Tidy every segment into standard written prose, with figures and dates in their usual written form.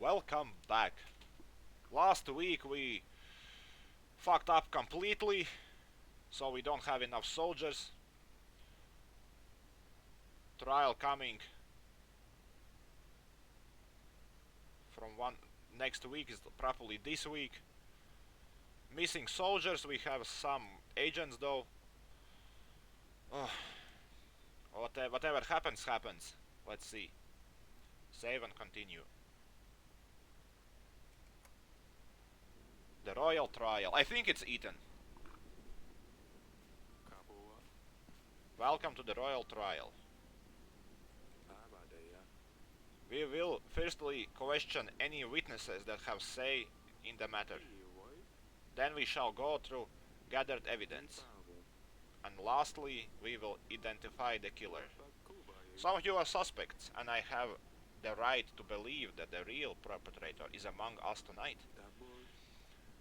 welcome back. Last week we fucked up completely, so we don't have enough soldiers. Trial coming from one next week is probably this week. Missing soldiers, we have some agents though. Oh, whatever happens, happens. Let's see. Save and continue. The royal trial. I think it's Ethan. Welcome to the royal trial. We will firstly question any witnesses that have say in the matter. Then we shall go through gathered evidence. And lastly, we will identify the killer. Some of you are suspects, and I have the right to believe that the real perpetrator is among us tonight.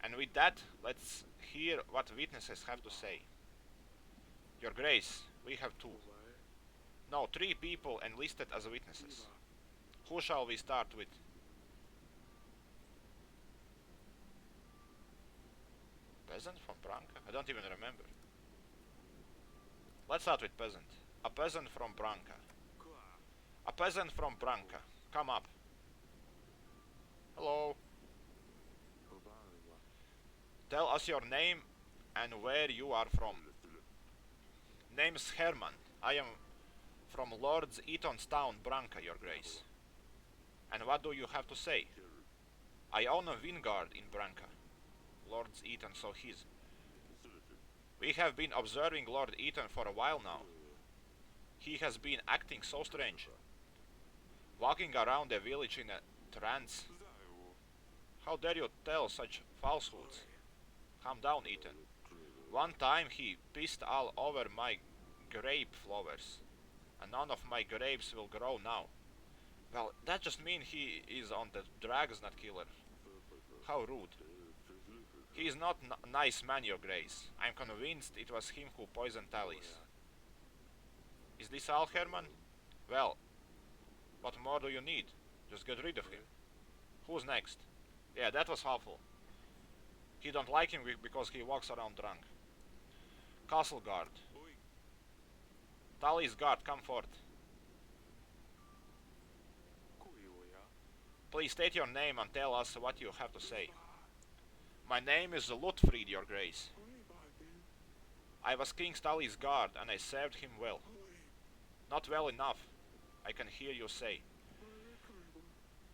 And with that, let's hear what witnesses have to say. Your Grace, we have two. No, three people enlisted as witnesses. Who shall we start with? Peasant from Branca? I don't even remember. Let's start with peasant. A peasant from Branca. A peasant from Branca. Come up. Hello. Tell us your name and where you are from. Name's Herman. I am from Lord's Eaton's town, Branca, Your Grace. And what do you have to say? I own a vineyard in Branca. Lord's Eaton, so his. We have been observing Lord Eaton for a while now. He has been acting so strange. Walking around the village in a trance. How dare you tell such falsehoods? Calm down, Eaton. One time he pissed all over my grape flowers, and none of my grapes will grow now. Well, that just means he is on the drugs, not killer. How rude. He is not a nice man, Your Grace. I'm convinced it was him who poisoned Tallis. Is this all, Herman? Well, what more do you need? Just get rid of him. Who's next? Yeah, that was helpful. He don't like him because he walks around drunk. Castle guard. Tallis guard, come forth. Please state your name and tell us what you have to say. My name is Lutfrid, Your Grace. I was King Tallis guard and I served him well. Not well enough, I can hear you say.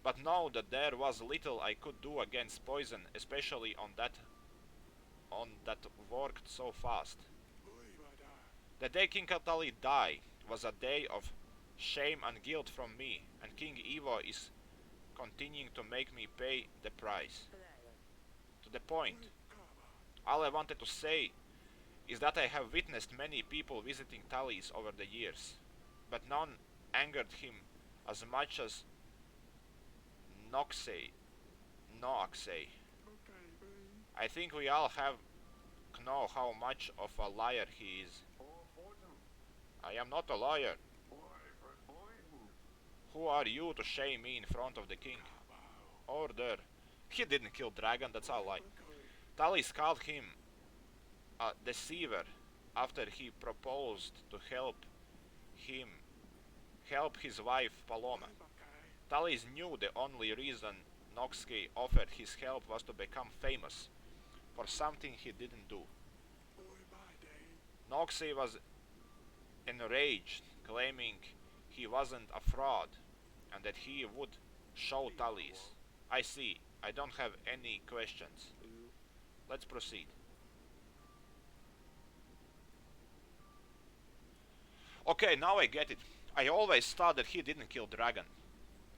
But know that there was little I could do against poison, especially on that worked so fast. The day King Tallis died was a day of shame and guilt from me, and King Ivo is continuing to make me pay the price. To the point. All I wanted to say is that I have witnessed many people visiting Tallis over the years, but none angered him as much as Noxey. I think we all have know how much of a liar he is. I am not a liar. Who are you to shame me in front of the king? Order. He didn't kill Dragon, that's a lie. Tallis called him a deceiver after he proposed to help his wife Paloma. Tallis knew the only reason Noxkey offered his help was to become famous for something he didn't do. Noxkey was enraged, claiming he wasn't a fraud and that he would show Tallis. I see. I don't have any questions. Let's proceed. Okay, now I get it. I always thought that he didn't kill Dragon,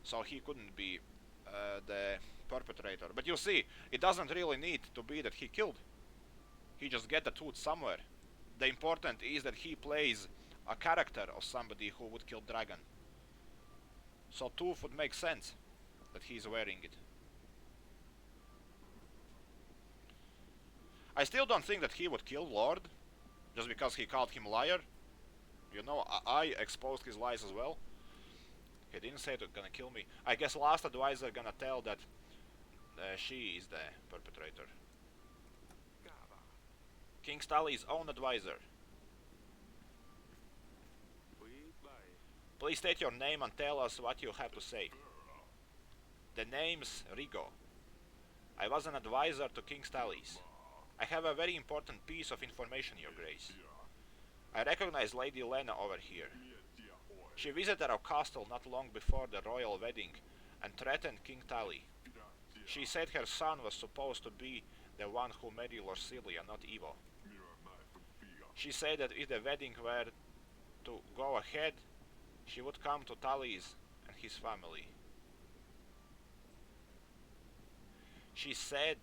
so he couldn't be the perpetrator. But you see, it doesn't really need to be that he killed. He just get the truth somewhere. The important is that he plays a character of somebody who would kill Dragon. So tooth would make sense that he's wearing it. I still don't think that he would kill Lord just because he called him liar. You know, I exposed his lies as well. He didn't say to gonna kill me. I guess last advisor gonna tell that she is the perpetrator. King Stali's own advisor. Please state your name and tell us what you have to say. The name's Rigo. I was an advisor to King Stali's. I have a very important piece of information, Your Grace. I recognize Lady Lena over here. She visited our castle not long before the royal wedding and threatened King Tali. She said her son was supposed to be the one who married Lorsilia, not Evo. She said that if the wedding were to go ahead, she would come to Tali's and his family. She said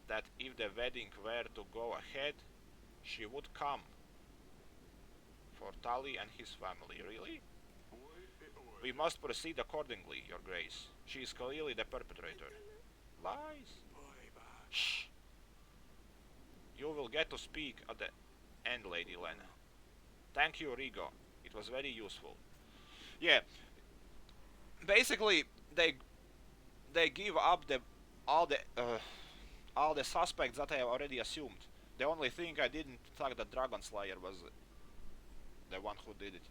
that if the wedding were to go ahead, she would come for Tali and his family. Really? We must proceed accordingly, Your Grace. She is clearly the perpetrator. Lies. Shh. You will get to speak at the end, Lady Lena. Thank you, Rigo. It was very useful. Yeah. Basically, they give up all the suspects that I have already assumed. The only thing I didn't think that Dragon Slayer was the one who did it.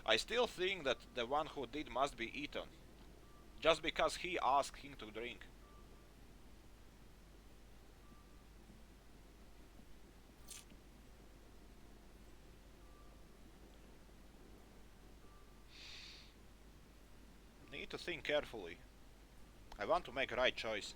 I still think that the one who did must be Ethan, just because he asked him to drink. Need to think carefully. I want to make a right choice.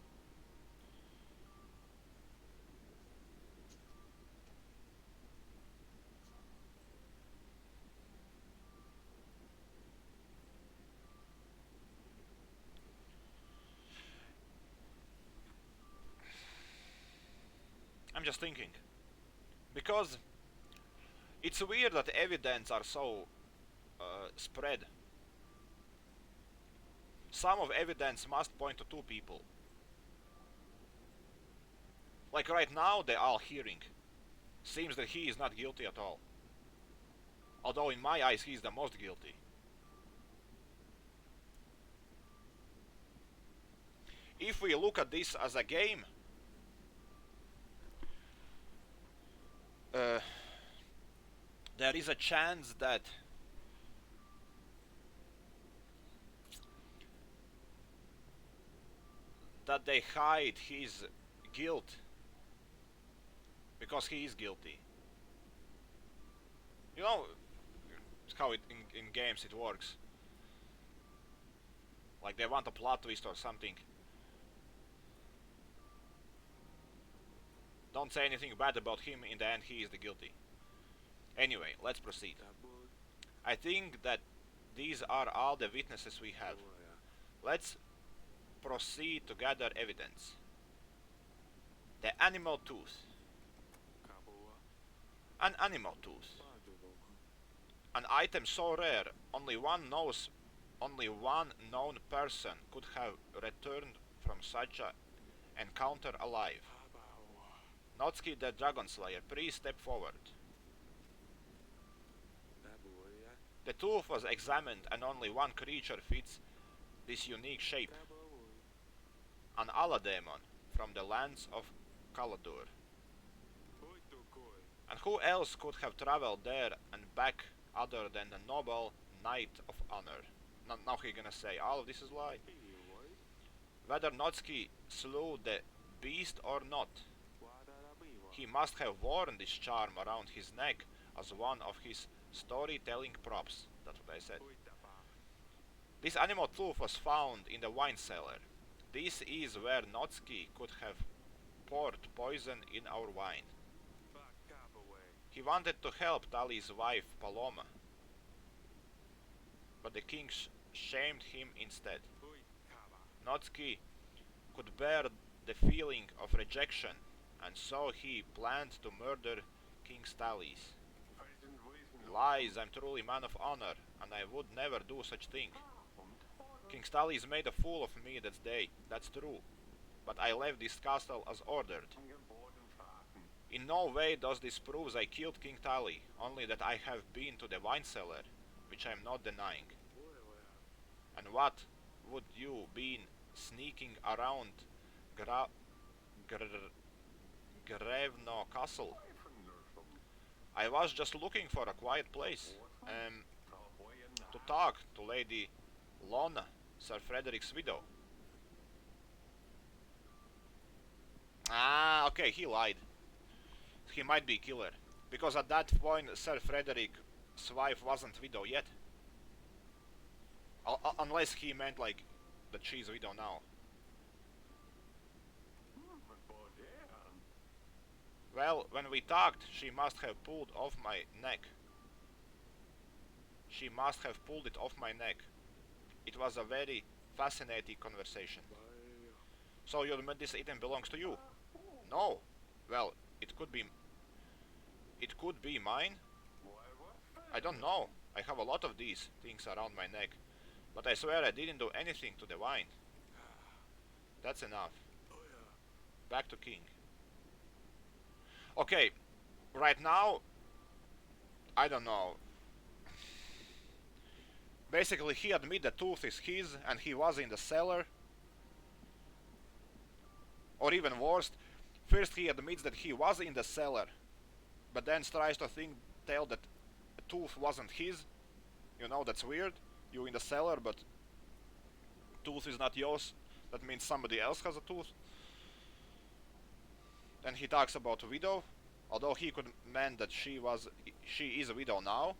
I'm just thinking. Because it's weird that evidence are so spread. Some of evidence must point to two people. Like right now, they are hearing. Seems that he is not guilty at all. Although in my eyes, he is the most guilty. If we look at this as a game, there is a chance that they hide his guilt because he is guilty. You know, it's how in games it works. Like they want a plot twist or something. Don't say anything bad about him, in the end he is the guilty. Anyway, let's proceed. I think that these are all the witnesses we have. Let's proceed to gather evidence. The animal tooth. An animal tooth. An item so rare, only one known person could have returned from such an encounter alive. Notsuki the Dragon Slayer, please step forward. The tooth was examined and only one creature fits this unique shape. An Alademon from the lands of Kaladur. And who else could have traveled there and back other than the noble Knight of Honor? Now he's gonna say, all of this is lie. Whether Notsuki slew the beast or not, he must have worn this charm around his neck as one of his storytelling props. That's what I said. This animal tooth was found in the wine cellar. This is where Notsuki could have poured poison in our wine. He wanted to help Tali's wife Paloma, but the king shamed him instead. Notsuki could bear the feeling of rejection, and so he planned to murder King Stalis. Lies, I'm truly man of honor, and I would never do such thing. King Stalis made a fool of me that day, that's true, but I left this castle as ordered. In no way does this prove I killed King Tali, only that I have been to the wine cellar, which I am not denying. And what would you been sneaking around Gra Gr Grevno Castle? I was just looking for a quiet place um, to talk to Lady Lona, Sir Frederick's widow. Ah, okay, he lied. He might be killer. Because at that point, Sir Frederick's wife wasn't widow yet. Unless he meant like that she's widow now. Well, when we talked, she must have pulled off my neck. She must have pulled it off my neck. It was a very fascinating conversation. So you admit this item belongs to you? No. Well, it could be. It could be mine. I don't know. I have a lot of these things around my neck, but I swear I didn't do anything to the wine. That's enough. Back to King. Okay, right now, I don't know. Basically, he admits the tooth is his and he was in the cellar. Or even worse, first he admits that he was in the cellar, but then tries to tell that the tooth wasn't his. You know, that's weird. You in the cellar, but tooth is not yours. That means somebody else has a tooth. Then he talks about widow, although he could mean that she is a widow now.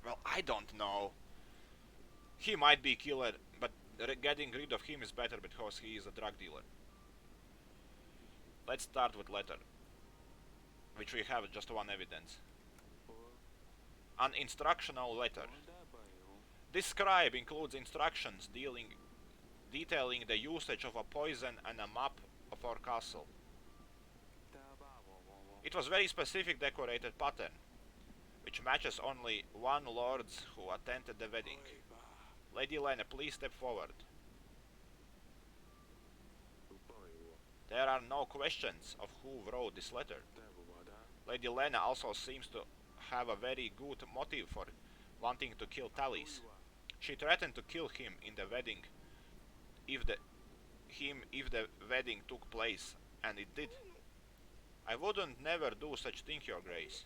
Well, I don't know. He might be killer, but getting rid of him is better because he is a drug dealer. Let's start with letter, which we have just one evidence. An instructional letter. This scribe includes instructions detailing the usage of a poison and a map of our castle. It was very specific decorated pattern, which matches only one lord's who attended the wedding. Lady Lena, please step forward. There are no questions of who wrote this letter. Lady Lena also seems to have a very good motive for wanting to kill Talis. She threatened to kill him in the wedding if the wedding took place, and it did. I wouldn't never do such thing, Your Grace.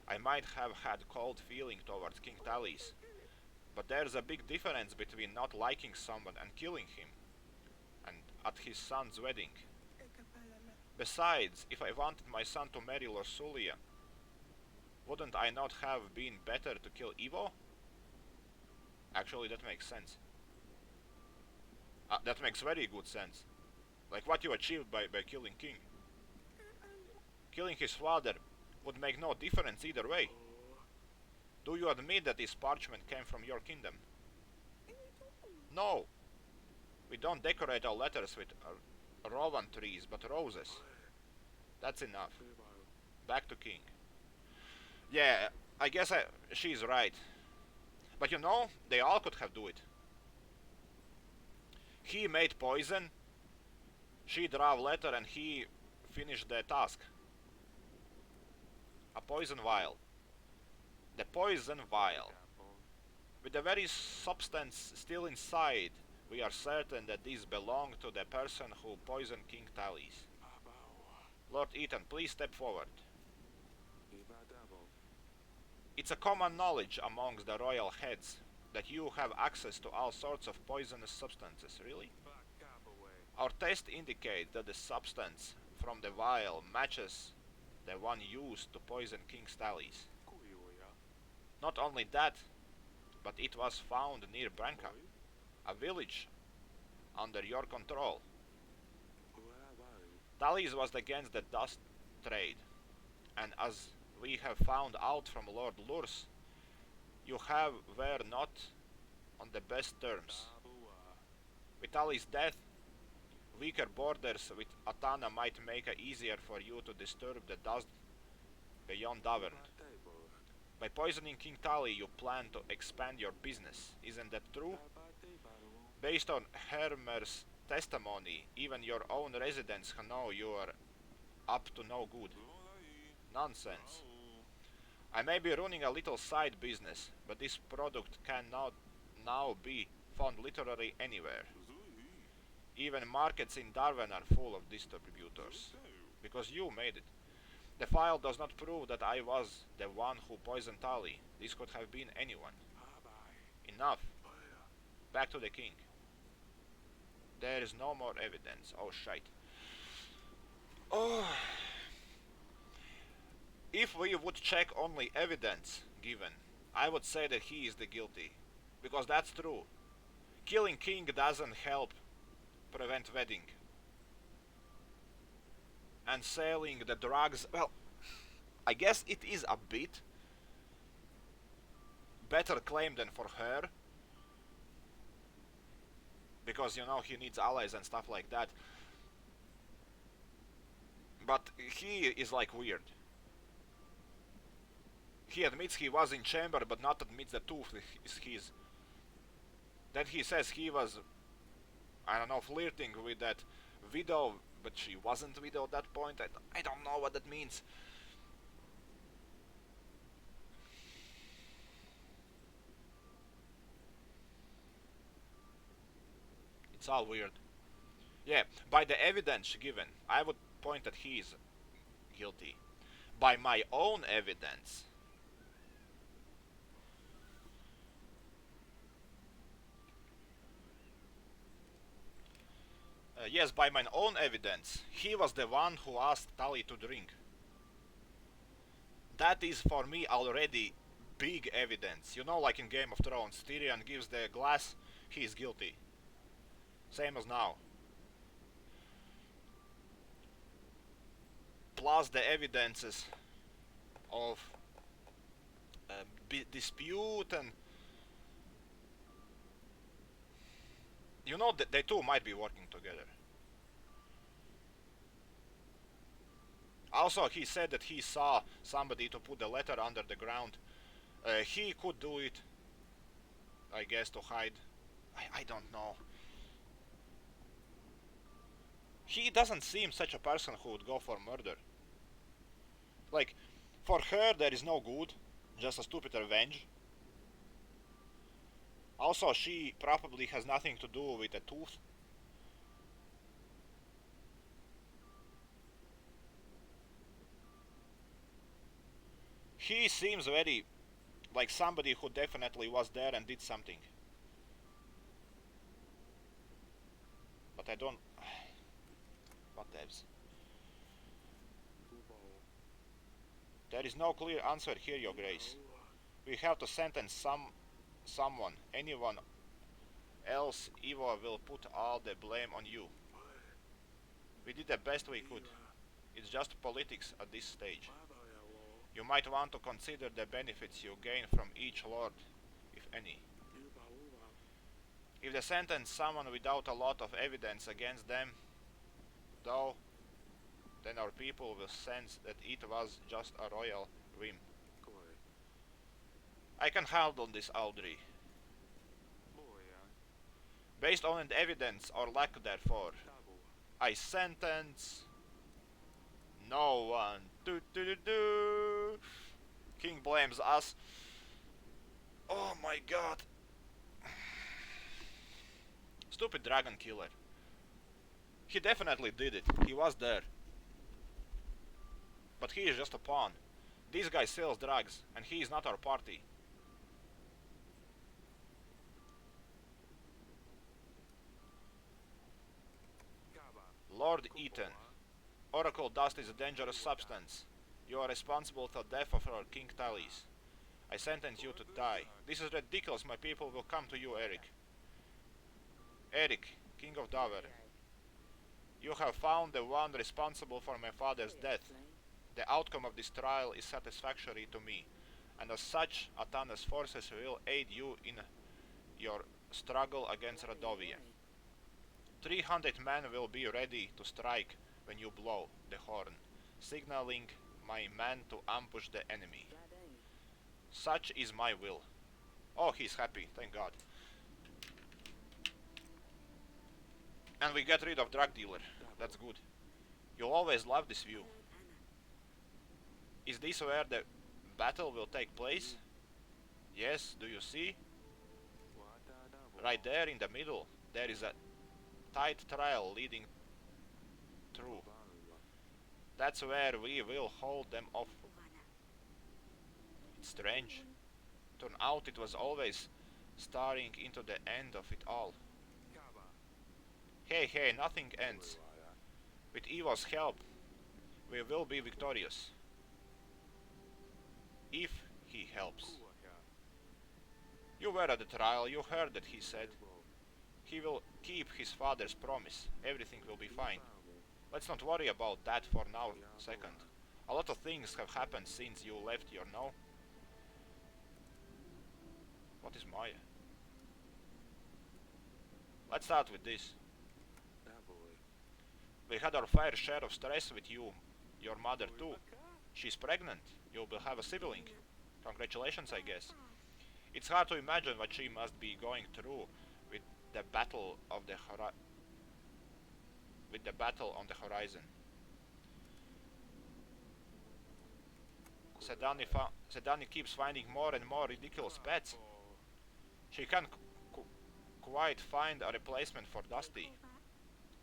I might have had cold feeling towards King Talis, but there's a big difference between not liking someone and killing him, and at his son's wedding. Besides, if I wanted my son to marry Lorsulia, wouldn't I not have been better to kill Ivo? Actually, that makes sense. That makes very good sense. Like what you achieved by killing King. Killing his father would make no difference either way. Do you admit that this parchment came from your kingdom? No. We don't decorate our letters with rowan trees, but roses. That's enough. Back to King. Yeah, I guess she's right. But you know, they all could have do it. He made poison, she draw letter, and he finished the task. A poison vial. The poison vial. With the very substance still inside, we are certain that this belonged to the person who poisoned King Talis. Lord Ethan, please step forward. It's a common knowledge amongst the royal heads that you have access to all sorts of poisonous substances, really? Our tests indicate that the substance from the vial matches the one used to poison King Talis. Not only that, but it was found near Branca, a village under your control. Talis was against the dust trade, and as we have found out from Lord Lurs, you were not on the best terms. With Talis' death, weaker borders with Atana might make it easier for you to disturb the dust beyond Davern. By poisoning King Tali, you plan to expand your business, isn't that true? Based on Hermer's testimony. Even your own residents know you are up to no good. Nonsense. I may be running a little side business, but this product cannot now be found literally anywhere. Even markets in Darwin are full of distributors. Because you made it. The file does not prove that I was the one who poisoned Tali. This could have been anyone. Enough. Back to the king. There is no more evidence. Oh shite. Oh. If we would check only evidence given, I would say that he is the guilty. Because that's true. Killing king doesn't help prevent wedding. And selling the drugs, well, I guess it is a bit better claim than for her. Because, you know, he needs allies and stuff like that. But he is like weird. He admits he was in chamber, but not admits the tooth is his. Then he says he was, I don't know, flirting with that widow, but she wasn't widow at that point. I don't know what that means. It's all weird. Yeah, by the evidence given, I would point that he is guilty. By my own evidence, yes, by my own evidence, he was the one who asked Tali to drink. That is for me already big evidence. You know, like in Game of Thrones, Tyrion gives the glass, he is guilty. Same as now. Plus the evidences of dispute and you know that they two might be working together. Also, he said that he saw somebody to put the letter under the ground. He could do it, I guess, to hide. I don't know. He doesn't seem such a person who would go for murder. Like, for her there is no good, just a stupid revenge. Also, she probably has nothing to do with the tooth. He seems very like somebody who definitely was there and did something. But I don't... What devs? There is no clear answer here, Your Grace. We have to sentence someone, anyone else. Evo will put all the blame on you. We did the best we could. It's just politics at this stage. You might want to consider the benefits you gain from each lord, if any. If they sentence someone without a lot of evidence against them, though, then our people will sense that it was just a royal whim. I can handle this, Audrey. Based on the evidence or lack therefore, I sentence no one. Do do do do. King blames us. Oh my god. Stupid dragon killer. He definitely did it. He was there. But he is just a pawn. This guy sells drugs, and he is not our party. Lord Eaton. Oracle dust is a dangerous substance. You are responsible for the death of our King Talis. I sentence you to die. This is ridiculous. My people will come to you, Eric. Eric, King of Dover. You have found the one responsible for my father's death. The outcome of this trial is satisfactory to me, and as such, Atana's forces will aid you in your struggle against Radovia. 300 men will be ready to strike when you blow the horn, signaling my men to ambush the enemy. Such is my will. Oh, he's happy, thank God. And we get rid of drug dealer. That's good. You'll always love this view. Is this where the battle will take place? Yes, do you see? Right there in the middle, there is a tight trail leading through. That's where we will hold them off. It's strange. Turned out it was always staring into the end of it all. Hey, hey, nothing ends. With Evo's help, we will be victorious. If he helps. You were at the trial, you heard that he said. He will keep his father's promise. Everything will be fine. Let's not worry about that for now, second. A lot of things have happened since you left here, no? What is Maya? Let's start with this. We had our fair share of stress with you, your mother too. She's pregnant. You will have a sibling. Congratulations, I guess. It's hard to imagine what she must be going through with the battle of the on the horizon. Sedani keeps finding more and more ridiculous pets. She can't quite find a replacement for Dusty.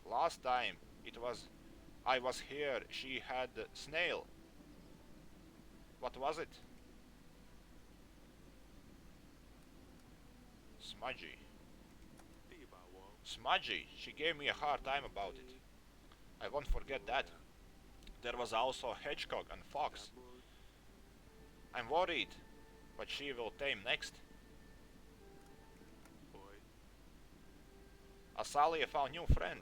Last time I was here, she had Snail. What was it? Smudgy. Smudgy. She gave me a hard time about it. I won't forget that. There was also Hedgehog and Fox. I'm worried what she will tame next. Asalia found new friend.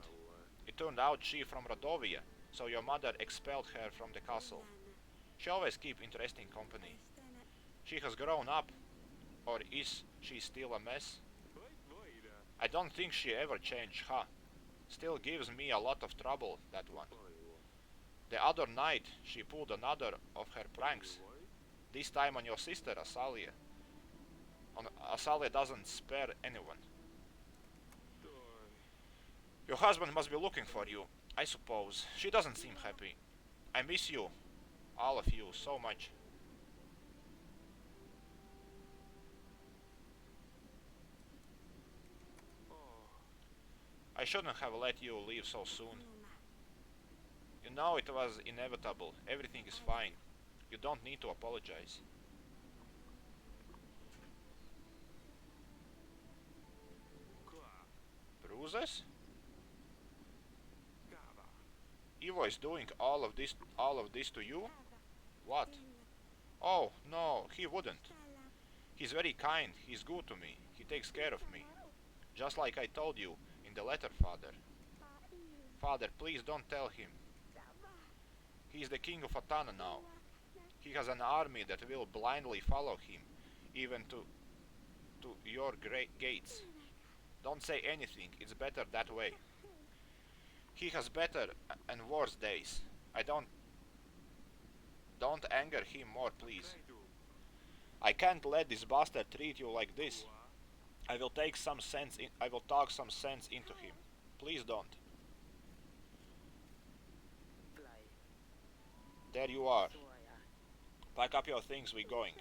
It turned out she from Rodovia, so your mother expelled her from the castle. She always keep interesting company. She has grown up, or is she still a mess? I don't think she ever changed, huh? Still gives me a lot of trouble, that one. The other night, she pulled another of her pranks. This time on your sister, Asalia. Asalia doesn't spare anyone. Your husband must be looking for you, I suppose. She doesn't seem happy. I miss you, all of you, so much. I shouldn't have let you leave so soon. You know it was inevitable. Everything is fine. You don't need to apologize. Bruises? Ivo is doing all of this to you? What? Oh, no, he wouldn't. He's very kind, he's good to me, he takes care of me. Just like I told you in the letter, Father. Father, please don't tell him. He's the king of Atana now. He has an army that will blindly follow him, even to your great gates. Don't say anything, it's better that way. He has better and worse days. Don't anger him more, please. I can't let this bastard treat you like this. I will talk some sense into him. Please don't. There you are. Pack up your things, we're going.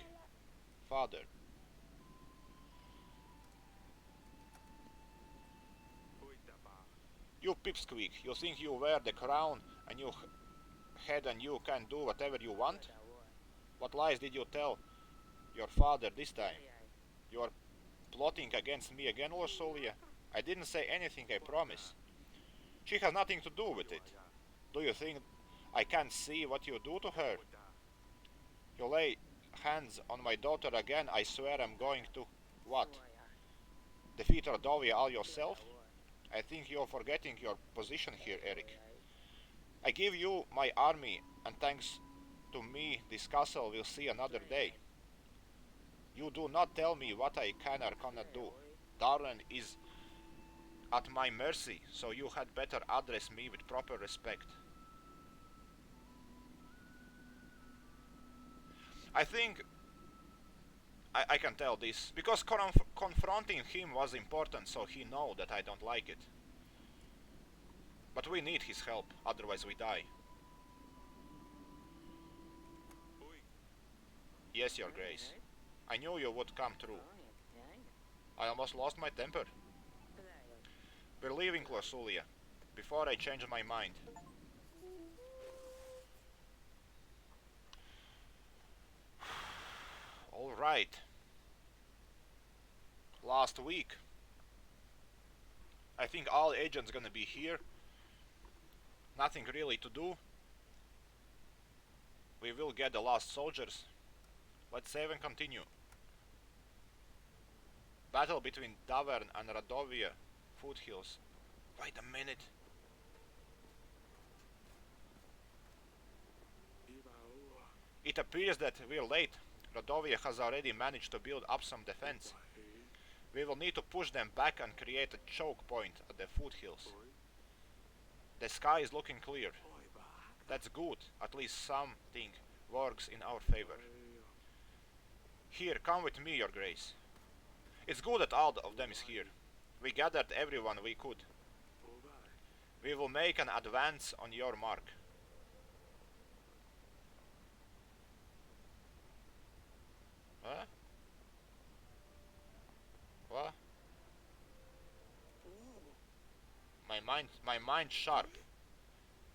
Father. You pipsqueak, you think you wear the crown and you head and you can do whatever you want? What lies did you tell your father this time? You are plotting against me again, Ursulia? I didn't say anything, I promise. She has nothing to do with it. Do you think I can't see what you do to her? You lay hands on my daughter again, I swear I'm going to... What? Defeat Rodovia all yourself? I think you're forgetting your position here, Eric. I give you my army, and thanks to me, this castle will see another day. You do not tell me what I can or cannot do. Darren is at my mercy, so you had better address me with proper respect. I think I can tell this, because confronting him was important, so he know that I don't like it. But we need his help, otherwise we die. Yes, Your Grace. I knew you would come through. I almost lost my temper. We're leaving Closulia, before I change my mind. Alright. Last week. I think all agents gonna be here. Nothing really to do. We will get the last soldiers. Let's save and continue. Battle between Davern and Radovia foothills. Wait a minute. It appears that we're late. Radovia has already managed to build up some defense. We will need to push them back and create a choke point at the foothills. The sky is looking clear. That's good. At least something works in our favor. Here, come with me, Your Grace. It's good that all of them is here. We gathered everyone we could. We will make an advance on your mark. Huh? What? My mind sharp.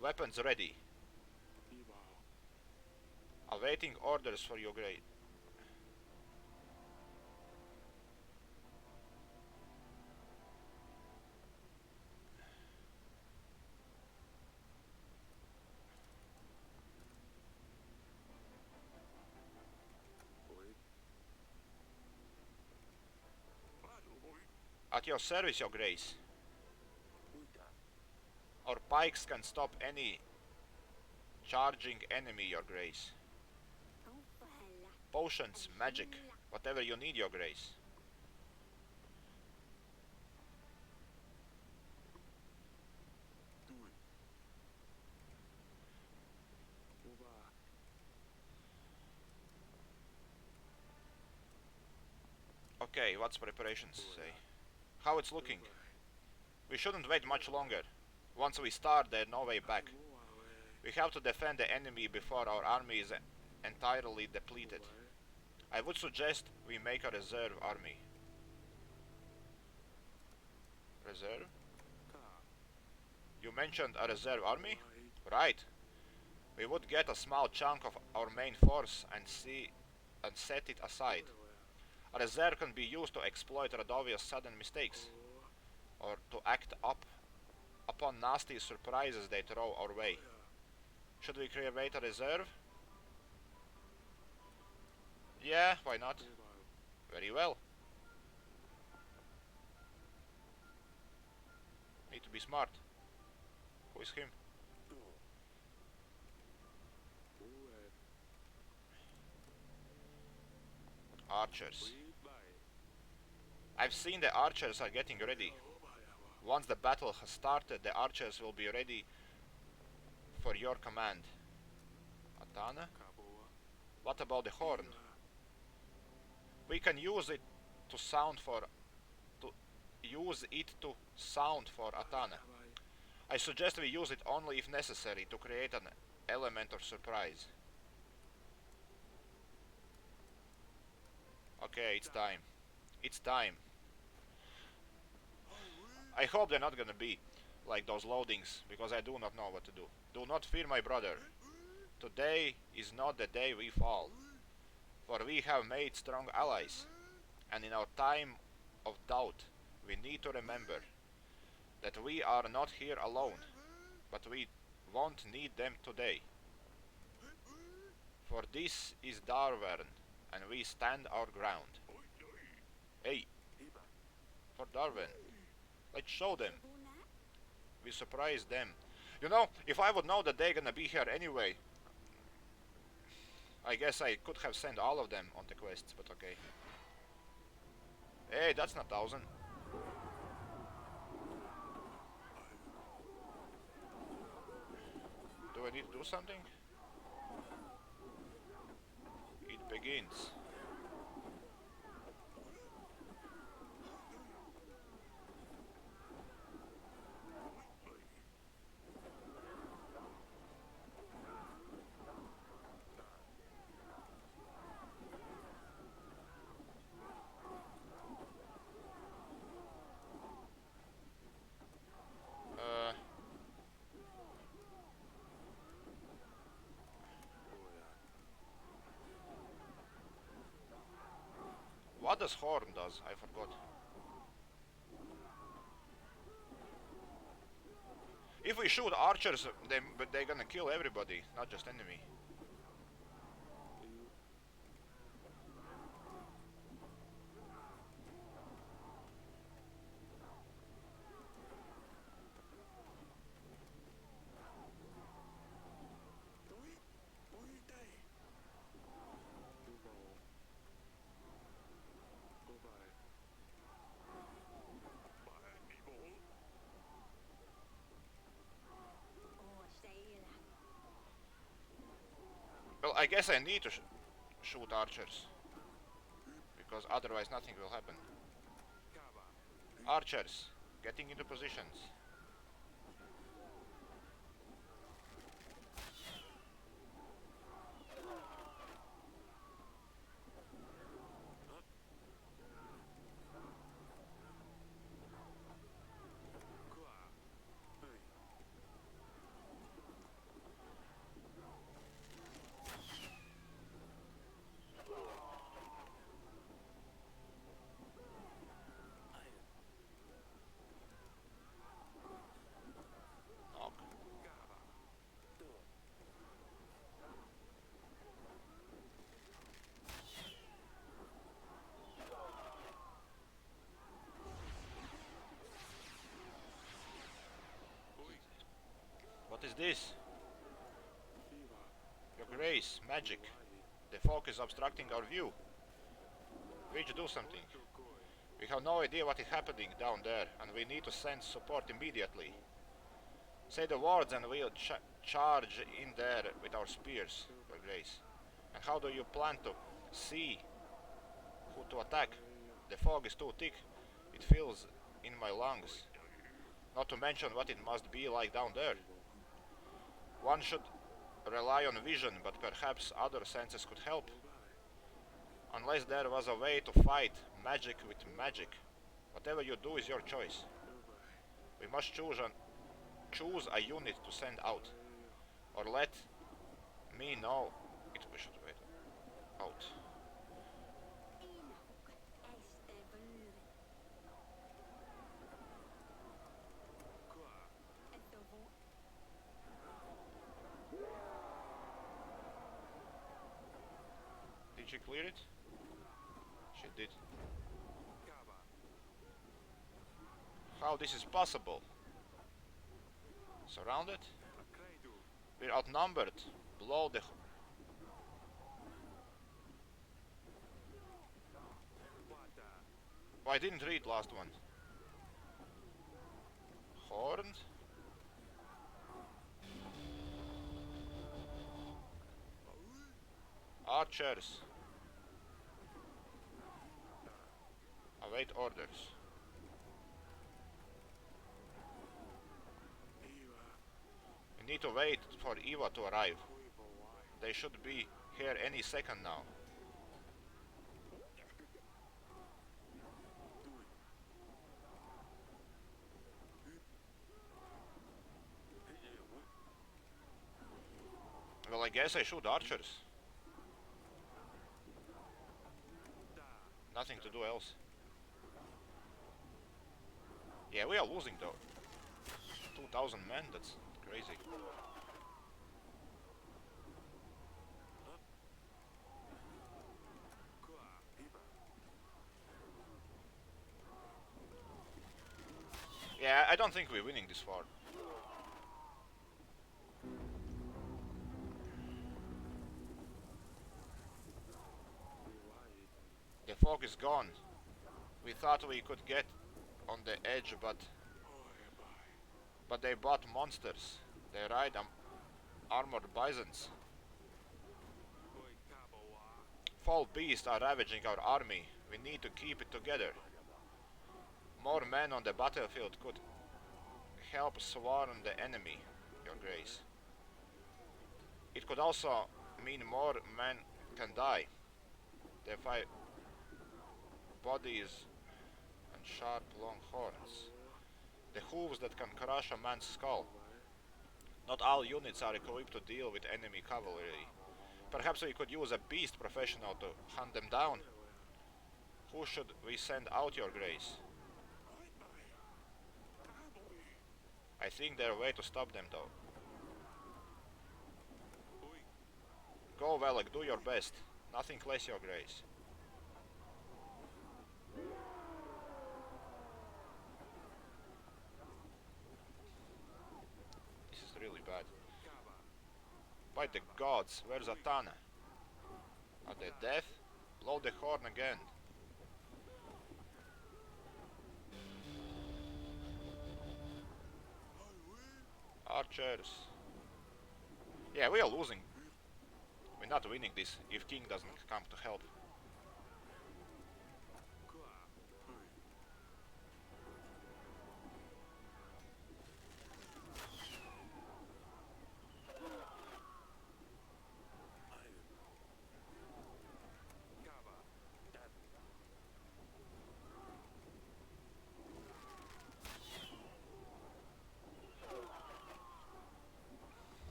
Weapons ready. Awaiting orders for your grace. At your service, Your Grace. Our pikes can stop any charging enemy, Your Grace. Potions, magic, whatever you need, Your Grace. Okay, what's preparations say? How it's looking? We shouldn't wait much longer. Once we start, there's no way back. We have to defend the enemy before our army is entirely depleted. I would suggest we make a reserve army. Reserve? You mentioned a reserve army? Right. We would get a small chunk of our main force and set it aside. A reserve can be used to exploit Radovia's sudden mistakes, or to act upon nasty surprises they throw our way. Should we create a reserve? Yeah, why not? Very well. Need to be smart. Who is him? Archers. I've seen the archers are getting ready. Once the battle has started, the archers will be ready for your command. Atana? What about the horn? We can use it to sound for Atana. I suggest we use it only if necessary to create an element of surprise. Okay, it's time. It's time. I hope they're not gonna be like those loadings, because I do not know what to do. Do not fear, my brother. Today is not the day we fall, for we have made strong allies, and in our time of doubt, we need to remember that we are not here alone, but we won't need them today. For this is Darwern, and we stand our ground. Hey, for Darwin, let's show them. We surprise them. You know, if I would know that they're gonna be here anyway, I guess I could have sent all of them on the quests, but okay. Hey, that's not 1,000. Do I need to do something? It begins. What does horn does? I forgot. If we shoot archers, but they're gonna kill everybody, not just enemy. Well, I guess I need to shoot archers, because otherwise nothing will happen. Archers, getting into positions. Knock. What is this? Your grace, magic. The fog is obstructing our view. We should do something. We have no idea what is happening down there, and we need to send support immediately. Say the words and we'll charge in there with our spears, Your Grace. And how do you plan to see who to attack? The fog is too thick. It fills in my lungs. Not to mention what it must be like down there. One should rely on vision, but perhaps other senses could help. Unless there was a way to fight magic with magic. Whatever you do is your choice. We must choose a unit to send out. Or let me know it we should wait out. Did she clear it? She did. How this is possible? Surrounded? We're outnumbered. Below the... Oh, I didn't read last one. Horned? Archers. Await orders. We need to wait for Eva to arrive. They should be here any second now. Well, I guess I shoot archers. Nothing to do else. Yeah, we are losing though. 2,000 men, that's crazy. Yeah, I don't think we're winning this far. The fog is gone. We thought we could get on the edge, but they bought monsters. They ride armored bisons. Foul beasts are ravaging our army. We need to keep it together. More men on the battlefield could help swarm the enemy, Your Grace. It could also mean more men can die. They fight bodies and sharp long horns. The hooves that can crush a man's skull. Not all units are equipped to deal with enemy cavalry. Perhaps we could use a beast professional to hunt them down. Who should we send out, your grace? I think there are way to stop them though. Go, Velek, do your best. Nothing less, your grace. This is really bad. By the gods, where's Atana? Are they deaf? Blow the horn again. Archers. Yeah, we are losing. We're not winning this if King doesn't come to help.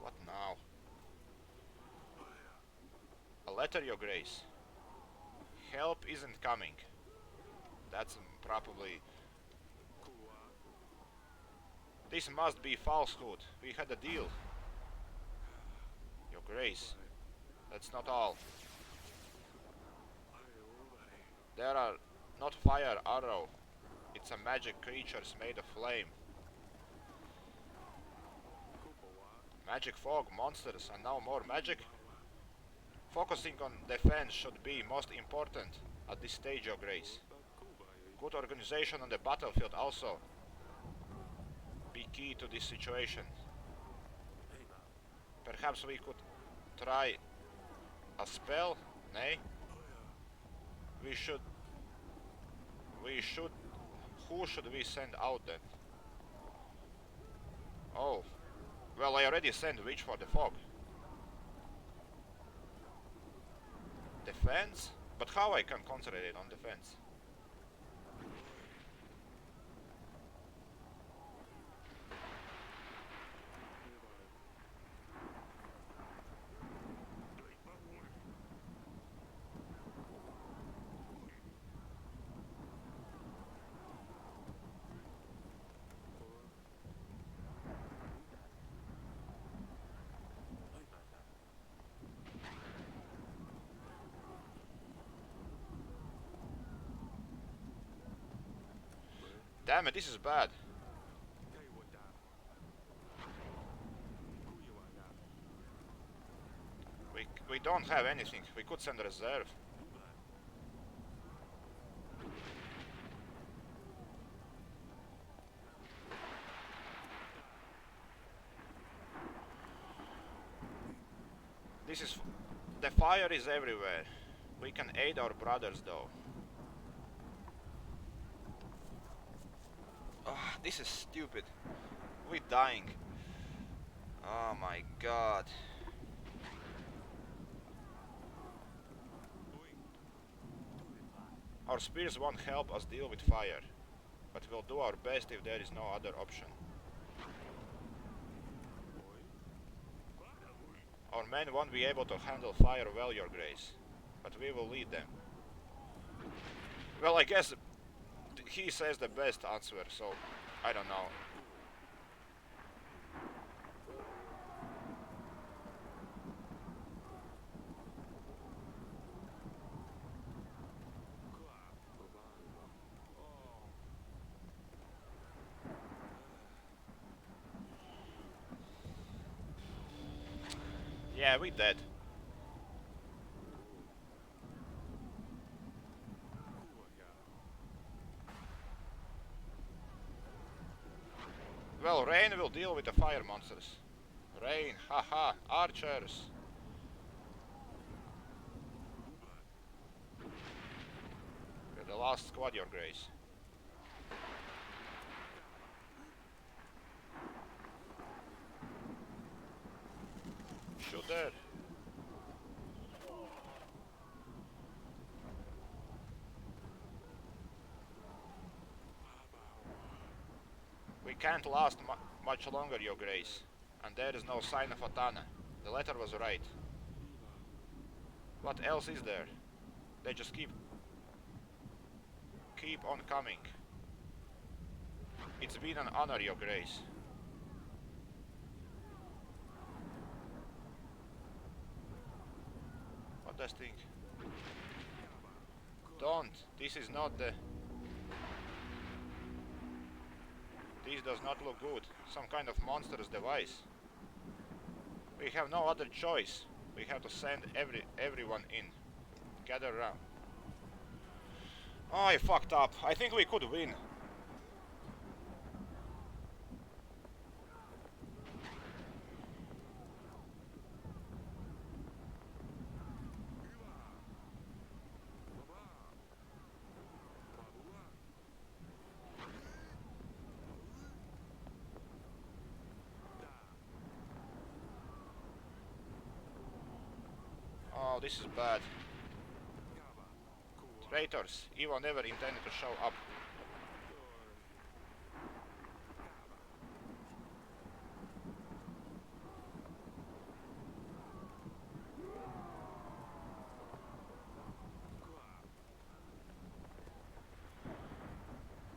What now? A letter, your grace. Help isn't coming. That's probably... This must be falsehood. We had a deal. Your grace. That's not all. There are not fire arrow. It's a magic creatures made of flame. Magic fog, monsters, and now more magic? Focusing on defense should be most important at this stage, your grace. Good organization on the battlefield also be key to this situation. Perhaps we could try a spell? Nay? We should... Who should we send out then? Oh. Well, I already sent Witch for the fog. Defense? But how I can concentrate on defense? Damn it, this is bad. We don't have anything. We could send a reserve. This is... The fire is everywhere. We can aid our brothers though. Oh, this is stupid. We're dying. Oh my god. Our spears won't help us deal with fire, but we'll do our best if there is no other option. Our men won't be able to handle fire well, your grace, but we will lead them. Well, I guess he says the best answer, so I don't know. Yeah, we dead. Well, Rain will deal with the fire monsters. Rain, haha, archers. We're the last squad, your grace. Shoot there. We can't last much longer, your grace. And there is no sign of Atana. The letter was right. What else is there? They just keep on coming. It's been an honor, Your Grace. What does think? Don't. This is not the... This does not look good. Some kind of monstrous device. We have no other choice. We have to send everyone in. Gather around. Oh, I fucked up. I think we could win. Oh, this is bad. Traitors. Evo never intended to show up.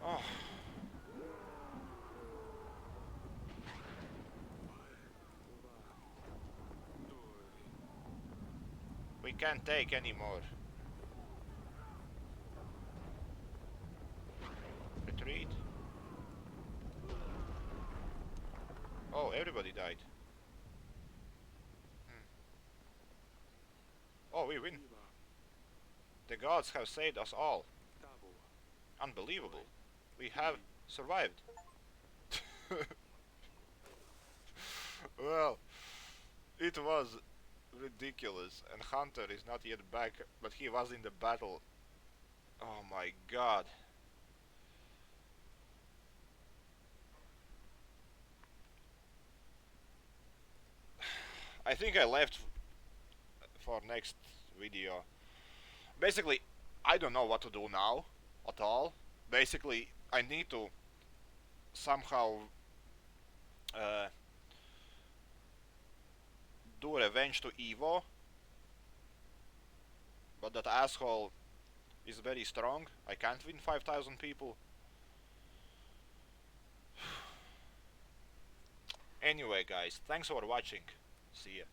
Oh. We can't take any more. Retreat. Oh, everybody died. Hmm. Oh, we win. The gods have saved us all. Unbelievable. We have survived. Well, it was ridiculous. And Hunter is not yet back, but he was in the battle. Oh my god. I think I left for next video. Basically, I don't know what to do now at all. Basically, I need to somehow uh, do revenge to Evo, but that asshole is very strong. I can't win 5,000 people. Anyway, guys, thanks for watching. See ya.